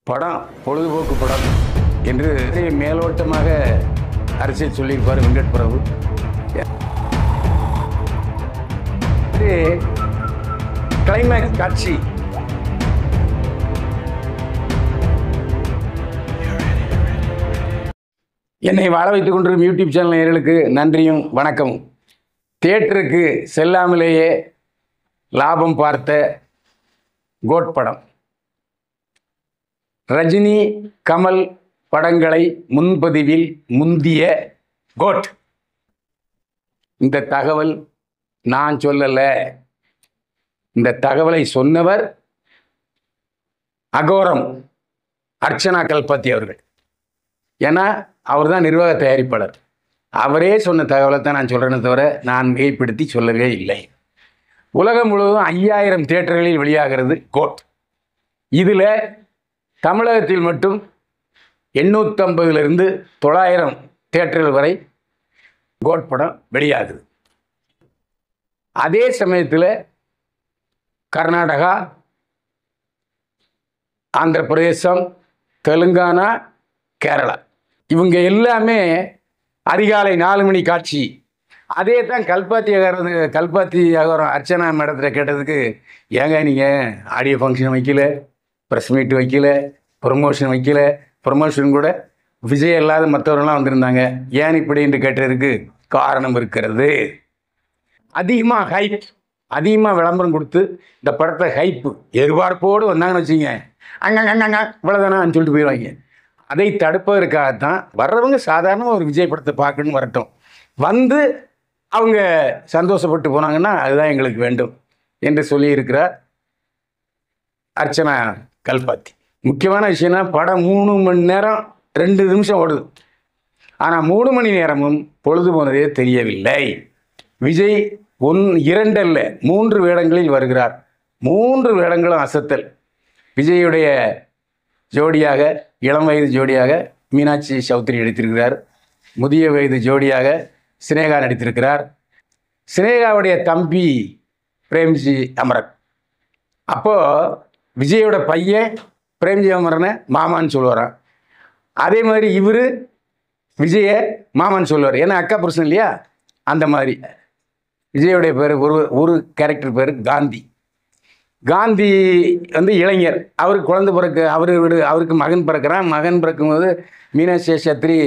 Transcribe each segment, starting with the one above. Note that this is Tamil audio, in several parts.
படம் பொழுதுபோக்கு படம் என்று மேலோட்டமாக அரசியல் சொல்லியிருப்பார் வெங்கட் பிரபு. கிளைமேக்ஸ் காட்சி என்னை வாழ வைத்துக் கொண்டிருக்கும் யூடியூப் சேனல் நேயர்களுக்கு நன்றியும் வணக்கமும். தியேட்டருக்கு செல்லாமலேயே லாபம் பார்த்த கோட் படம். ரஜினி கமல் படங்களை முன்பதிவில் முந்திய கோட். இந்த தகவல் நான் சொல்லல. இந்த தகவலை சொன்னவர் அகோரம் அர்ச்சனா கல்பாத்தி அவர்கள். ஏன்னா அவர் தான் நிர்வாக தயாரிப்பாளர். அவரே சொன்ன தகவலை தான் நான் சொல்கிறேன்னு தவிர நான் மிகைப்படுத்தி சொல்லவே இல்லை. உலகம் முழுவதும் 5000 தியேட்டர்களில் வெளியாகிறது கோட். இதில் தமிழகத்தில் மட்டும் 850 900 தியேட்டர்கள் வரை கோட் படம் வெளியாகுது. அதே சமயத்தில் கர்நாடகா, ஆந்திர பிரதேசம், தெலுங்கானா, கேரளா இவங்க எல்லாமே அதிகாலை 4 மணி காட்சி. அதே தான் கல்பாத்தி அகோரம் அர்ச்சனா மேடத்தில் கேட்டதுக்கு, ஏங்க நீங்கள் ஆடியோ ஃபங்க்ஷன் வைக்கல, ப்ரெஸ் மீட் வைக்கல, ப்ரொமோஷன் வைக்கல, ப்ரொமோஷன் கூட விஜய் இல்லாத மற்றவர்கள்லாம் வந்திருந்தாங்க, ஏன் இப்படி என்று கேட்டதற்கு காரணம் இருக்கிறது. அதிகமாக ஹைப், அதிகமாக விளம்பரம் கொடுத்து இந்த படத்தை ஹைப்பு எதிர்பார்ப்போடு வந்தாங்கன்னு வச்சுங்க, அங்கங்க இவ்வளோதானான்னு சொல்லிட்டு போயிடுவாங்க. அதை தடுப்பதற்காகத்தான் வர்றவங்க சாதாரணமாக ஒரு விஜய் படத்தை பார்க்கணுன்னு வரட்டும், வந்து அவங்க சந்தோஷப்பட்டு போனாங்கன்னா அதுதான் எங்களுக்கு வேண்டும் என்று சொல்லியிருக்கிறார் அர்ச்சனா கல்பாத்தி. முக்கியமான விஷயம்னா, படம் 3 மணி நேரம் 2 நிமிஷம் ஓடுது. ஆனால் 3 மணி நேரமும் பொழுது போனதே தெரியவில்லை. விஜய் 2 அல்ல 3 வேடங்களில் வருகிறார். 3 வேடங்களும் அசத்தல். விஜயுடைய ஜோடியாக, இளம் வயது ஜோடியாக மீனாட்சி சௌத்ரி நடித்திருக்கிறார். முதிய வயது ஜோடியாக சினேகா நடித்திருக்கிறார். சினேகாவுடைய தம்பி பிரேம்ஜி அமரன். அப்போது விஜயோட பையன் பிரேம்ஜி அமரனை மாமான்னு சொல்லுவாரான். அதே மாதிரி இவர் விஜய மாமான்னு சொல்லுவார். ஏன்னா அக்கா புருஷன் இல்லையா, அந்த மாதிரி. விஜயோடைய பேர் ஒரு கேரக்டர் பேர் காந்தி. காந்தி இளைஞர். அவருக்கு குழந்தை அவருக்கு மகன் பிறக்கிறான். மகன் பிறக்கும்போது மீனாட்சி சௌத்ரி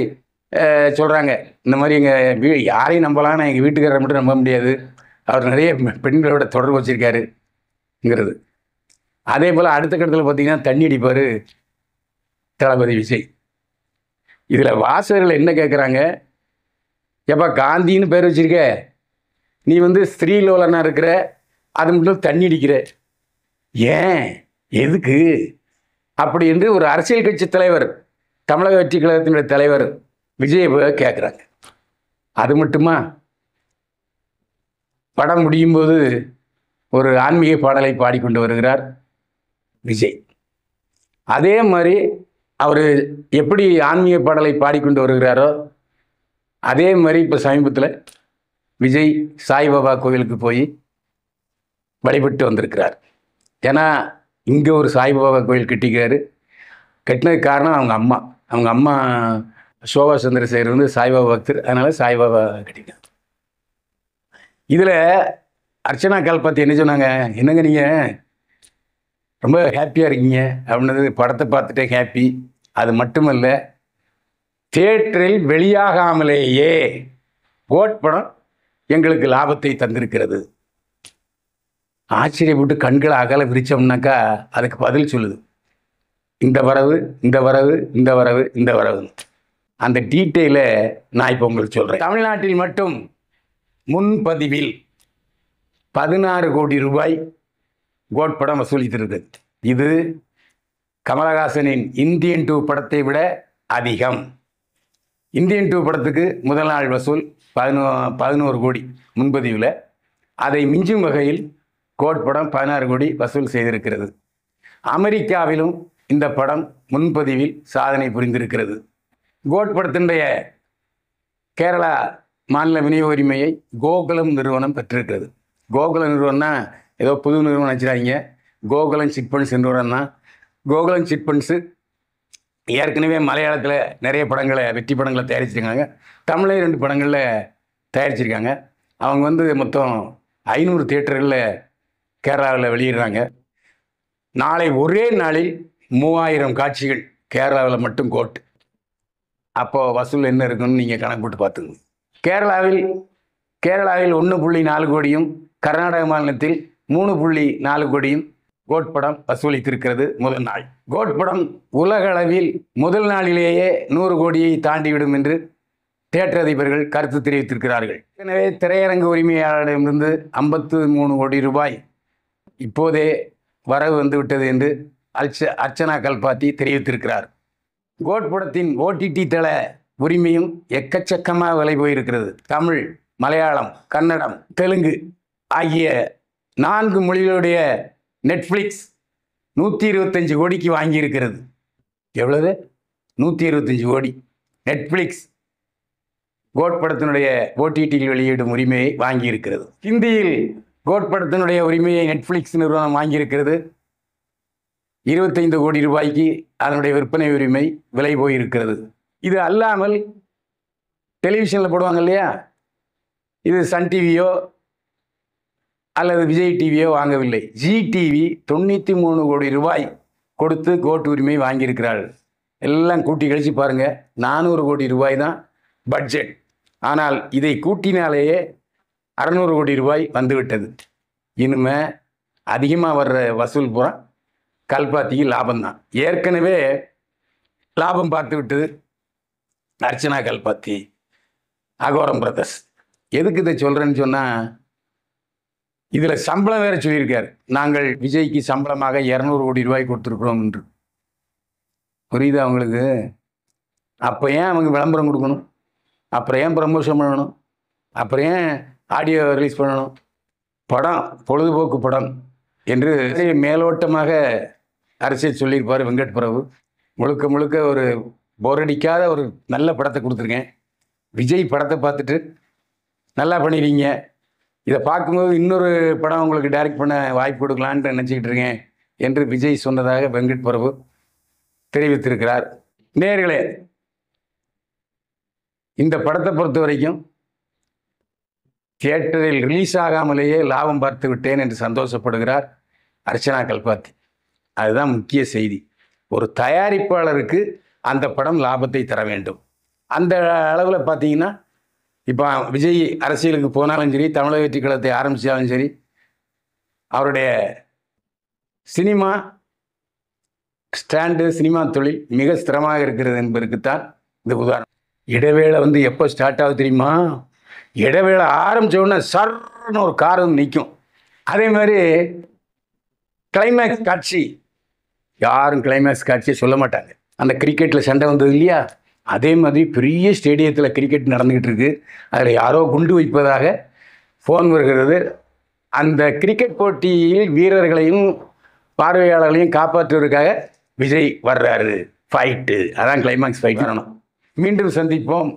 சொல்கிறாங்க, இந்த மாதிரி எங்கள் யாரையும் நம்பலாம், நான் எங்கள் வீட்டுக்காரரை மட்டும் நம்ப முடியாது, அவர் நிறைய பெண்களோட தொடர்பு வச்சுருக்காருங்கிறது. அதே போல் அடுத்த கட்டத்தில் பார்த்திங்கன்னா தண்ணி அடிப்பார் தளபதி விஜய். இதில் வாசகர்கள் என்ன கேட்குறாங்க, எப்போ காந்தின்னு பேர் வச்சுருக்க, நீ ஸ்ரீலோலனாக இருக்கிற, அது மட்டும் தண்ணி அடிக்கிற, ஏன் எதுக்கு அப்படி என்று ஒரு அரசியல் கட்சி தலைவர், தமிழக வெற்றி கழகத்தினுடைய தலைவர் விஜய் கேட்குறாங்க. அது மட்டுமா, படம் முடியும் போது ஒரு ஆன்மீக பாடலை பாடிக்கொண்டு வருகிறார் விஜய். அதே மாதிரி அவர் எப்படி ஆன்மீக பாடலை பாடிக்கொண்டு வருகிறாரோ அதே மாதிரி இப்போ சமீபத்தில் விஜய் சாய்பாபா கோவிலுக்கு போய் வழிபட்டு வந்திருக்கிறார். ஏன்னா இங்கே ஒரு சாய்பாபா கோவில் கட்டிக்கிறாரு. கட்டினதுக்கு காரணம் அவங்க அம்மா சோபா சந்திரசேகர் சாய்பாபா பக்தர், அதனால் சாய்பாபா கட்டிக்கிறார். இதில் அர்ச்சனா கல்பாத்தி என்ன சொன்னாங்க, என்னங்க நீங்கள் ரொம்ப ஹாப்பியாக இருக்கீங்க அப்படின்னது, படத்தை பார்த்துட்டே ஹாப்பி. அது மட்டுமல்ல, தியேட்டரில் வெளியாகாமலேயே கோட் படம் எங்களுக்கு லாபத்தை தந்திருக்கிறது. ஆச்சரியப்பட்டு கண்களை அகல விரிச்சோம்னாக்கா அதுக்கு பதில் சொல்லுது, இந்த வரவு இந்த வரவு இந்த வரவு இந்த வரவு. அந்த டீட்டெயிலை நான் இப்போ உங்களுக்கு சொல்கிறேன். தமிழ்நாட்டில் மட்டும் முன்பதிவில் 16 கோடி ரூபாய் கோட் படம் வசூலித்திருக்கு. இது கமலஹாசனின் இந்தியன் 2 படத்தை விட அதிகம். இந்தியன் 2 படத்துக்கு முதல் நாள் வசூல் 11 கோடி முன்பதிவில். அதை மிஞ்சும் வகையில் கோட் படம் 16 கோடி வசூல் செய்திருக்கிறது. அமெரிக்காவிலும் இந்த படம் முன்பதிவில் சாதனை புரிந்திருக்கிறது. கோட் படத்தினுடைய கேரளா மாநில விநியோக உரிமையை கோகுலம் நிறுவனம் பெற்றிருக்கிறது. கோகுலம் நிறுவனம்னா ஏதோ புது நிறுவனம் வச்சுறாங்க. கோகுலம் சிட் ஃபண்ட்ஸ் நிறுவனம் தான். கோகுலம் சிட் ஃபண்ட்ஸு ஏற்கனவே மலையாளத்தில் நிறைய படங்களை வெற்றி படங்களை தயாரிச்சிருக்காங்க. தமிழே 2 படங்களில் தயாரிச்சிருக்காங்க. அவங்க வந்து மொத்தம் 500 தியேட்டர்களில் கேரளாவில் வெளியிடுறாங்க. நாளை ஒரே நாளில் 3000 காட்சிகள் கேரளாவில் மட்டும் கோட். அப்போது வசூல் என்ன இருக்குன்னு நீங்கள் கணக்கு போட்டு பார்த்துங்க. கேரளாவில் 1.4 கோடியும், கர்நாடக மாநிலத்தில் 3.4 கோடியும் கோட் படம் வசூலித்திருக்கிறது முதல் நாள். கோட் படம் உலக அளவில் முதல் நாளிலேயே 100 கோடியை தாண்டிவிடும் என்று தியேட்டர் அதிபர்கள் கருத்து தெரிவித்திருக்கிறார்கள். எனவே திரையரங்கு உரிமையாளரிடமிருந்து 53 கோடி ரூபாய் இப்போதே வரவு வந்துவிட்டது என்று அர்ச்சனா கல்பாத்தி தெரிவித்திருக்கிறார். கோட் படத்தின் OTT தள உரிமையும் எக்கச்சக்கமாக விலை போயிருக்கிறது. தமிழ், மலையாளம், கன்னடம், தெலுங்கு ஆகிய 4 மொழிகளுடைய நெட்ஃப்ளிக்ஸ் 125 கோடிக்கு வாங்கியிருக்கிறது. எவ்வளவு? 125 கோடி. நெட்ஃப்ளிக்ஸ் கோட் படத்தினுடைய OTTயில் வெளியிடும் உரிமையை வாங்கியிருக்கிறது. ஹிந்தியில் கோட் படத்தினுடைய உரிமையை நெட்ஃப்ளிக்ஸ் நிறுவனம் வாங்கியிருக்கிறது. 25 கோடி ரூபாய்க்கு அதனுடைய விற்பனை உரிமை விலை போயிருக்கிறது. இது அல்லாமல் டெலிவிஷனில் போடுவாங்க இல்லையா, இது சன் டிவியோ அல்லது விஜய் டிவியோ வாங்கவில்லை. ஜி டிவி 93 கோடி ரூபாய் கொடுத்து கோட் உரிமை வாங்கியிருக்கிறார்கள். எல்லாம் கூட்டி கழிச்சு பாருங்கள், 400 கோடி ரூபாய் தான் பட்ஜெட். ஆனால் இதை கூட்டினாலேயே 600 கோடி ரூபாய் வந்துவிட்டது. இனிமே அதிகமாக வர்ற வசூல் பூரா கல்பாத்திக்கு லாபம்தான். ஏற்கனவே லாபம் பார்த்து விட்டது அர்ச்சனா கல்பாத்தி, அகோரம் பிரதர்ஸ். எதுக்கு இதை சொல்கிறேன்னு சொன்னால், இதில் சம்பளம் வேறு சொல்லியிருக்கார். நாங்கள் விஜய்க்கு சம்பளமாக 200 கோடி ரூபாய் கொடுத்துருக்குறோம் என்று. புரியுதா அவங்களுக்கு? அப்போ ஏன் அவங்க விளம்பரம் கொடுக்கணும்? அப்புறம் ஏன் ப்ரமோஷன் பண்ணணும்? அப்புறம் ஏன் ஆடியோ ரிலீஸ் பண்ணணும்? படம் பொழுதுபோக்கு படம் என்று மேலோட்டமாக அரசியல் சொல்லியிருப்பார் வெங்கட் பிரபு. முழுக்க முழுக்க ஒரு போரடிக்காத ஒரு நல்ல படத்தை கொடுத்துருக்கேன். விஜய் படத்தை பார்த்துட்டு நல்லா பண்ணிடுவீங்க, இதை பார்க்கும்போது இன்னொரு படம் உங்களுக்கு டைரக்ட் பண்ண வாய்ப்பு கொடுக்கலான்ட்டு நினச்சிக்கிட்டு இருக்கேன் என்று விஜய் சொன்னதாக வெங்கட் பிரபு தெரிவித்திருக்கிறார். நேயர்களே, இந்த படத்தை பொறுத்த வரைக்கும் தியேட்டரில் ரிலீஸ் ஆகாமலேயே லாபம் பார்த்து விட்டேன் என்று சந்தோஷப்படுகிறார் அர்ச்சனா கல்பாத்தி. அதுதான் முக்கிய செய்தி. ஒரு தயாரிப்பாளருக்கு அந்த படம் லாபத்தை தர வேண்டும். அந்த அளவில் பார்த்தீங்கன்னா, இப்போ விஜய் அரசியலுக்கு போனாலும் சரி, தமிழக வெற்றி கழகத்தை ஆரம்பித்தாலும் சரி, அவருடைய சினிமா ஸ்டாண்டு, சினிமா தொழில் மிக ஸ்திரமாக இருக்கிறது என்பதற்குத்தான் இந்த உதாரணம். இடைவேளை வந்து எப்போ ஸ்டார்ட் ஆகுது தெரியுமா? இடைவேளை ஆரம்பித்தோடனே சர்ன்னு ஒரு கார் வந்து நிற்கும். அதே மாதிரி கிளைமேக்ஸ் காட்சி, யாரும் கிளைமேக்ஸ் காட்சியை சொல்ல மாட்டாங்க. அந்த கிரிக்கெட்டில் சண்டை வந்தது இல்லையா, அதே மாதிரி பெரிய ஸ்டேடியத்தில் கிரிக்கெட் நடந்துக்கிட்டு இருக்குது. அதில் யாரோ குண்டு வைப்பதாக ஃபோன் வருகிறது. அந்த கிரிக்கெட் போட்டியில் வீரர்களையும் பார்வையாளர்களையும் காப்பாற்றுவதற்காக விஜய் வர்றாரு. ஃபைட்டு, அதான் கிளைமேக்ஸ் ஃபைட். மீண்டும் சந்திப்போம்.